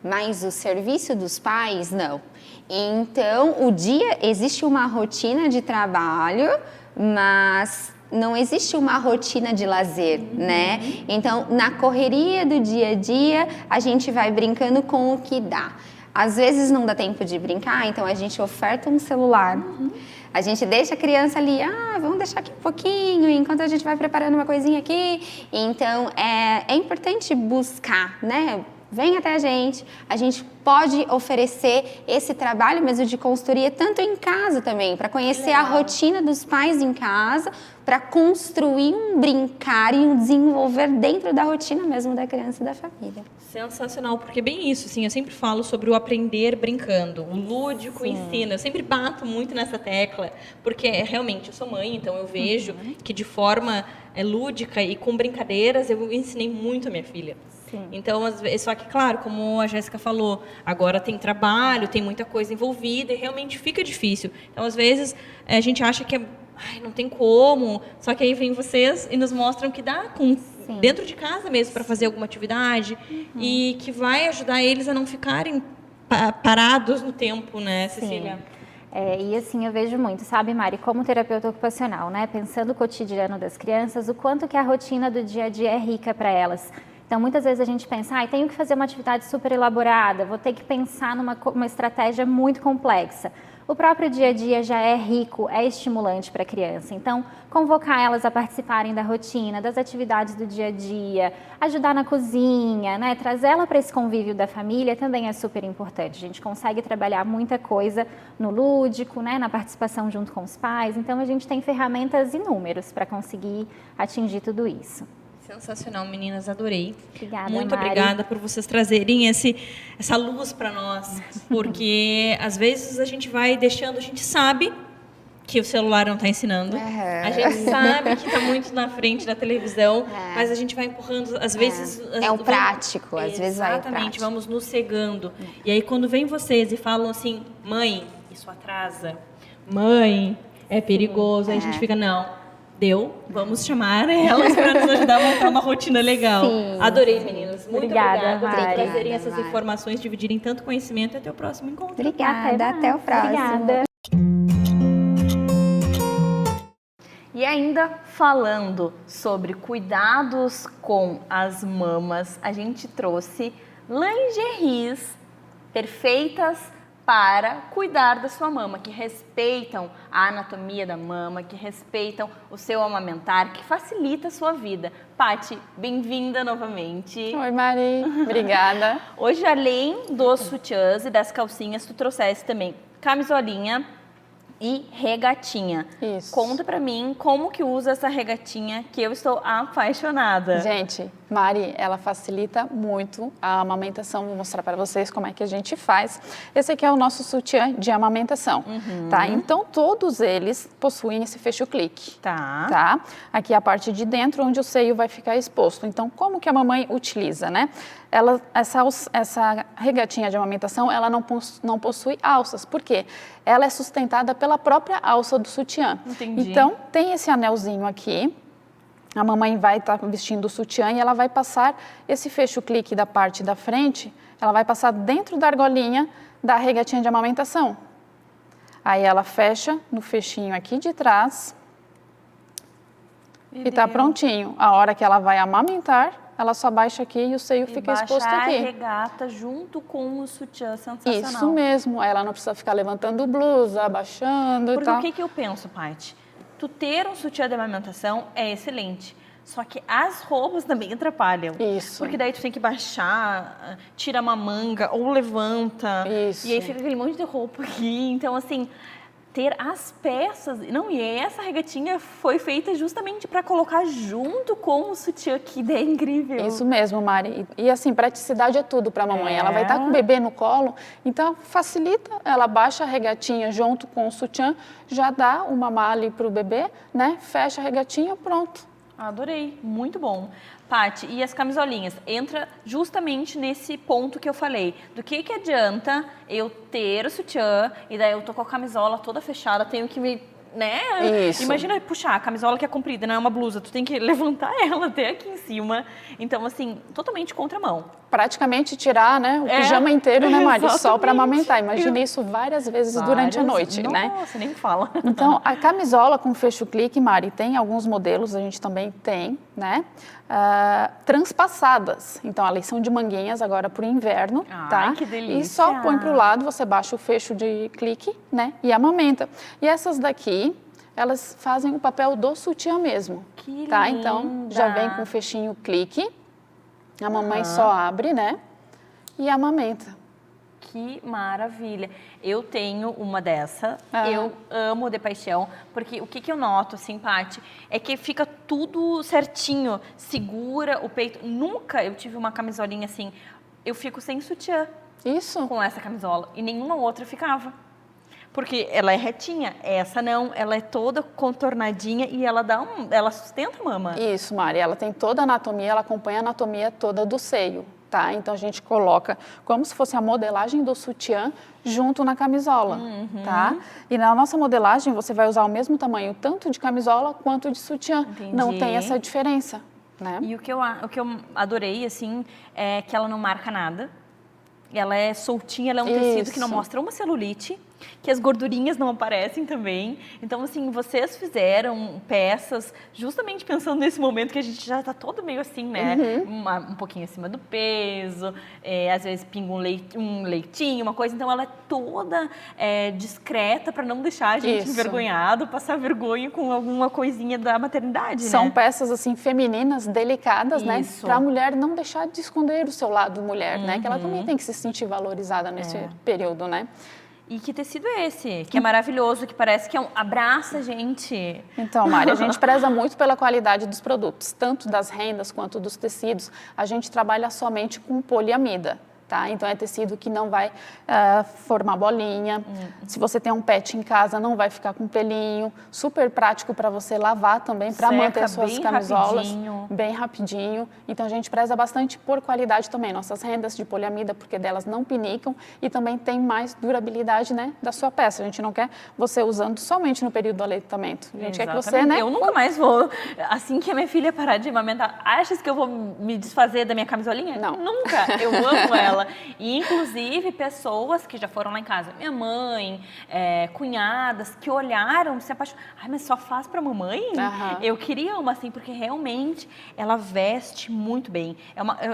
Speaker 10: mas o serviço dos pais não. Então, existe uma rotina de trabalho, mas não existe uma rotina de lazer, né? Então, na correria do dia a dia, a gente vai brincando com o que dá. Às vezes não dá tempo de brincar, então a gente oferta um celular. A gente deixa a criança ali, vamos deixar aqui um pouquinho, enquanto a gente vai preparando uma coisinha aqui. Então, é importante buscar, né? Vem até a gente pode oferecer esse trabalho mesmo de consultoria tanto em casa também, para conhecer a rotina dos pais em casa, para construir um brincar e um desenvolver dentro da rotina mesmo da criança e da família.
Speaker 1: Sensacional, porque é bem isso, assim, eu sempre falo sobre o aprender brincando, o lúdico ensina, eu sempre bato muito nessa tecla, porque realmente eu sou mãe, então eu vejo que de forma lúdica e com brincadeiras eu ensinei muito a minha filha. Sim. Então, só que, claro, como a Jéssica falou, agora tem trabalho, tem muita coisa envolvida e realmente fica difícil. Então, às vezes, a gente acha que não tem como, só que aí vem vocês e nos mostram que dá dentro de casa mesmo para fazer alguma atividade e que vai ajudar eles a não ficarem parados no tempo, né, Cecília?
Speaker 9: E assim, eu vejo muito, sabe, Mari, como terapeuta ocupacional, né, pensando o cotidiano das crianças, o quanto que a rotina do dia a dia é rica para elas. Então, muitas vezes a gente pensa, tenho que fazer uma atividade super elaborada, vou ter que pensar numa estratégia muito complexa. O próprio dia a dia já é rico, é estimulante para a criança. Então, convocar elas a participarem da rotina, das atividades do dia a dia, ajudar na cozinha, né? Trazer ela para esse convívio da família também é super importante. A gente consegue trabalhar muita coisa no lúdico, né? Na participação junto com os pais. Então, a gente tem ferramentas inúmeras para conseguir atingir tudo isso.
Speaker 1: Sensacional, meninas, adorei.
Speaker 9: Obrigada,
Speaker 1: Muito
Speaker 9: Mari.
Speaker 1: obrigada por vocês trazerem essa luz para nós, porque às vezes a gente vai deixando, a gente sabe que o celular não está ensinando, a gente sabe que está muito na frente da televisão, mas a gente vai empurrando, às vezes...
Speaker 10: É o prático, às vezes vai o prático.
Speaker 1: Exatamente, vamos nos cegando. E aí quando vem vocês e falam assim, mãe, isso atrasa, mãe, é perigoso, aí a gente fica, não... vamos chamar elas para nos ajudar a montar uma rotina legal.
Speaker 10: Sim.
Speaker 1: Adorei, meninas. Muito obrigada por
Speaker 9: Mari.
Speaker 1: trazerem essas informações, dividirem tanto conhecimento e até o próximo encontro.
Speaker 10: Obrigada, até o próximo.
Speaker 9: Obrigada.
Speaker 1: E ainda falando sobre cuidados com as mamas, a gente trouxe lingeries perfeitas para cuidar da sua mama, que respeitam a anatomia da mama, que respeitam o seu amamentar, que facilita a sua vida. Pati, bem-vinda novamente.
Speaker 11: Oi, Mari. Obrigada.
Speaker 1: Hoje, além dos sutiãs e das calcinhas, tu trouxeste também camisolinha, e regatinha.
Speaker 11: Isso.
Speaker 1: Conta pra mim como que usa essa regatinha, que eu estou apaixonada.
Speaker 11: Gente, Mari, ela facilita muito a amamentação. Vou mostrar para vocês como é que a gente faz. Esse aqui é o nosso sutiã de amamentação, tá? Então, todos eles possuem esse fecho-clique, tá? Aqui é a parte de dentro, onde o seio vai ficar exposto. Então, como que a mamãe utiliza, né? Essa regatinha de amamentação, ela não possui alças. Por quê? Ela é sustentada pela própria alça do sutiã.
Speaker 1: Entendi.
Speaker 11: Então, tem esse anelzinho aqui. A mamãe vai estar vestindo o sutiã e ela vai passar esse fecho-clique da parte da frente, ela vai passar dentro da argolinha da regatinha de amamentação. Aí ela fecha no fechinho aqui de trás e tá prontinho. A hora que ela vai amamentar, ela só baixa aqui e o seio fica exposto aqui.
Speaker 1: E a regata junto com o sutiã, sensacional.
Speaker 11: Isso mesmo, aí ela não precisa ficar levantando blusa, abaixando e tal.
Speaker 1: Porque o que eu penso, Paty? Tu ter um sutiã de amamentação é excelente, só que as roupas também atrapalham.
Speaker 11: Isso.
Speaker 1: Porque daí tu tem que baixar, tira uma manga ou levanta.
Speaker 11: Isso.
Speaker 1: E aí fica aquele monte de roupa aqui. Então, assim, ter as peças... Não, e essa regatinha foi feita justamente para colocar junto com o sutiã, que ideia incrível.
Speaker 11: Isso mesmo, Mari. E assim, praticidade é tudo para a mamãe. Ela vai estar com o bebê no colo, então facilita. Ela baixa a regatinha junto com o sutiã, já dá uma mala para o bebê, né? Fecha a regatinha, pronto.
Speaker 1: Adorei, muito bom. Paty, e as camisolinhas? Entra justamente nesse ponto que eu falei. Do que adianta eu ter o sutiã e daí eu tô com a camisola toda fechada, tenho que me... né?
Speaker 11: Isso.
Speaker 1: Imagina puxar a camisola que é comprida, não é uma blusa, tu tem que levantar ela até aqui em cima. Então, assim, totalmente contramão.
Speaker 11: Praticamente tirar, né, o pijama inteiro, né, Mari? Só para amamentar. Imagine isso várias vezes durante a noite, né?
Speaker 1: Nossa, nem me fala.
Speaker 11: Então, a camisola com fecho-clique, Mari, tem alguns modelos, a gente também tem, né? Transpassadas. Então, elas são de manguinhas agora para o inverno, tá?
Speaker 1: Que delícia!
Speaker 11: E só põe para o lado, você baixa o fecho de clique, né? E amamenta. E essas daqui, elas fazem o papel do sutiã mesmo.
Speaker 1: Que
Speaker 11: tá?
Speaker 1: linda!
Speaker 11: Então, já vem com o fechinho clique. A mamãe só abre, né? E amamenta.
Speaker 1: Que maravilha. Eu tenho uma dessa, eu amo de paixão, porque o que eu noto, assim, Paty, é que fica tudo certinho, segura o peito. Nunca eu tive uma camisolinha assim, eu fico sem sutiã.
Speaker 11: Isso.
Speaker 1: Com essa camisola, e nenhuma outra ficava. Porque ela é retinha, essa não, ela é toda contornadinha e ela ela sustenta a mama.
Speaker 11: Isso, Mari, ela tem toda a anatomia, ela acompanha a anatomia toda do seio, tá? Então a gente coloca como se fosse a modelagem do sutiã junto na camisola, tá? E na nossa modelagem você vai usar o mesmo tamanho tanto de camisola quanto de sutiã.
Speaker 1: Entendi.
Speaker 11: Não tem essa diferença, né?
Speaker 1: E o que eu adorei, assim, é que ela não marca nada. Ela é soltinha, ela é um tecido que não mostra uma celulite, que as gordurinhas não aparecem também. Então, assim, vocês fizeram peças justamente pensando nesse momento que a gente já está todo meio assim, né? Um pouquinho acima do peso, às vezes pinga um leitinho, uma coisa. Então, ela é toda discreta para não deixar a gente envergonhado, passar vergonha com alguma coisinha da maternidade,
Speaker 11: São
Speaker 1: né?
Speaker 11: peças, assim, femininas, delicadas, né? Para a mulher não deixar de esconder o seu lado mulher, né? Que ela também tem que se sentir valorizada nesse período, né?
Speaker 1: E que tecido é esse? Que é maravilhoso, que parece que abraça a gente.
Speaker 11: Então, Mari, a gente preza muito pela qualidade dos produtos, tanto das rendas quanto dos tecidos. A gente trabalha somente com poliamida. Tá? Então, é tecido que não vai formar bolinha. Se você tem um pet em casa, não vai ficar com pelinho. Super prático para você lavar também, para manter as suas camisolas bem rapidinho. Então, a gente preza bastante por qualidade também. Nossas rendas de poliamida, porque delas não pinicam e também tem mais durabilidade, né, da sua peça. A gente não quer você usando somente no período do aleitamento. A gente quer que você, né?
Speaker 1: Eu nunca mais vou, assim que a minha filha parar de amamentar, achas que eu vou me desfazer da minha camisolinha?
Speaker 11: Não.
Speaker 1: Nunca. Eu amo ela. E, inclusive, pessoas que já foram lá em casa, minha mãe, cunhadas, que olharam, se apaixonaram. Ai, mas só faz pra mamãe? Eu queria uma assim, porque realmente ela veste muito bem.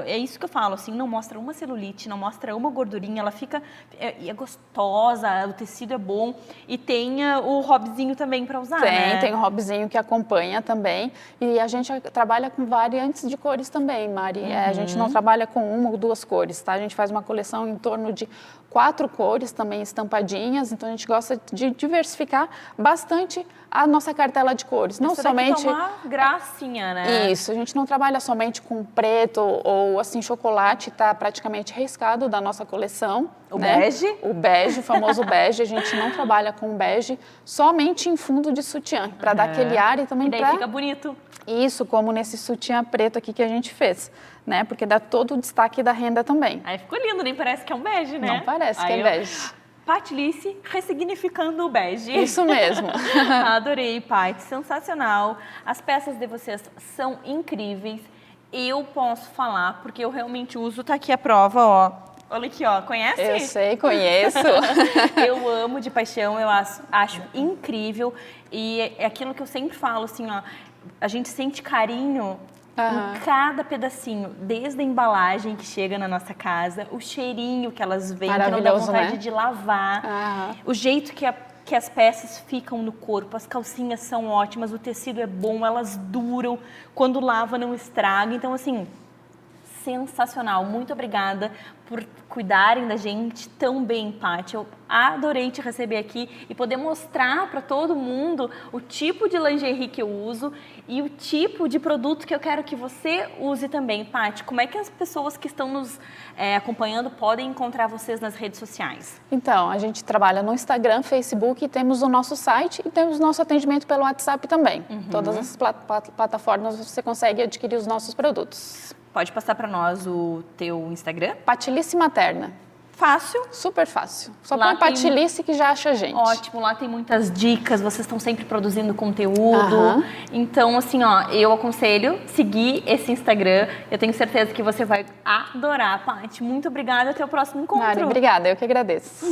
Speaker 1: É isso que eu falo, assim, não mostra uma celulite, não mostra uma gordurinha, ela fica... É gostosa, o tecido é bom. E tem o hobzinho também pra usar, né?
Speaker 11: Tem o hobzinho que acompanha também. E a gente trabalha com variantes de cores também, Mari. A gente não trabalha com uma ou duas cores, tá? A gente faz uma coleção em torno de 4 cores também estampadinhas, então a gente gosta de diversificar bastante a nossa cartela de cores. Não somente...
Speaker 1: Tá uma gracinha, né?
Speaker 11: Isso, a gente não trabalha somente com preto ou assim, chocolate, está praticamente riscado da nossa coleção.
Speaker 1: O bege?
Speaker 11: O bege, o famoso bege, a gente não trabalha com bege somente em fundo de sutiã, para dar aquele ar e também
Speaker 1: para... E daí fica bonito.
Speaker 11: Isso, como nesse sutiã preto aqui que a gente fez, né? Porque dá todo o destaque da renda também.
Speaker 1: Aí ficou lindo, nem parece que é um bege, né?
Speaker 11: Não parece que é bege.
Speaker 1: Patilice ressignificando o bege.
Speaker 11: Isso mesmo.
Speaker 1: Adorei, Paty, sensacional. As peças de vocês são incríveis. Eu posso falar, porque eu realmente uso, tá aqui a prova, ó. Olha aqui, ó, conhece?
Speaker 11: Eu sei, conheço.
Speaker 1: Eu amo de paixão, eu acho incrível. E é aquilo que eu sempre falo, assim, ó, a gente sente carinho em cada pedacinho, desde a embalagem que chega na nossa casa, o cheirinho que elas vêm, que não dá vontade, né, de lavar, o jeito que as peças ficam no corpo, as calcinhas são ótimas, o tecido é bom, elas duram, quando lava não estraga, então assim, sensacional. Muito obrigada por cuidarem da gente tão bem, Paty. Eu adorei te receber aqui e poder mostrar para todo mundo o tipo de lingerie que eu uso e o tipo de produto que eu quero que você use também. Paty, como é que as pessoas que estão nos acompanhando podem encontrar vocês nas redes sociais?
Speaker 11: Então, a gente trabalha no Instagram, Facebook, temos o nosso site e temos nosso atendimento pelo WhatsApp também. Todas as plataformas você consegue adquirir os nossos produtos.
Speaker 1: Pode passar para nós o teu Instagram?
Speaker 11: Patilice Materna.
Speaker 1: Fácil?
Speaker 11: Super fácil. Só põe Patilice que já acha a gente.
Speaker 1: Ótimo, lá tem muitas dicas, vocês estão sempre produzindo conteúdo. Então, assim, ó, eu aconselho seguir esse Instagram. Eu tenho certeza que você vai adorar, Paty. Muito obrigada, até o próximo encontro.
Speaker 11: Mari, obrigada, eu que agradeço.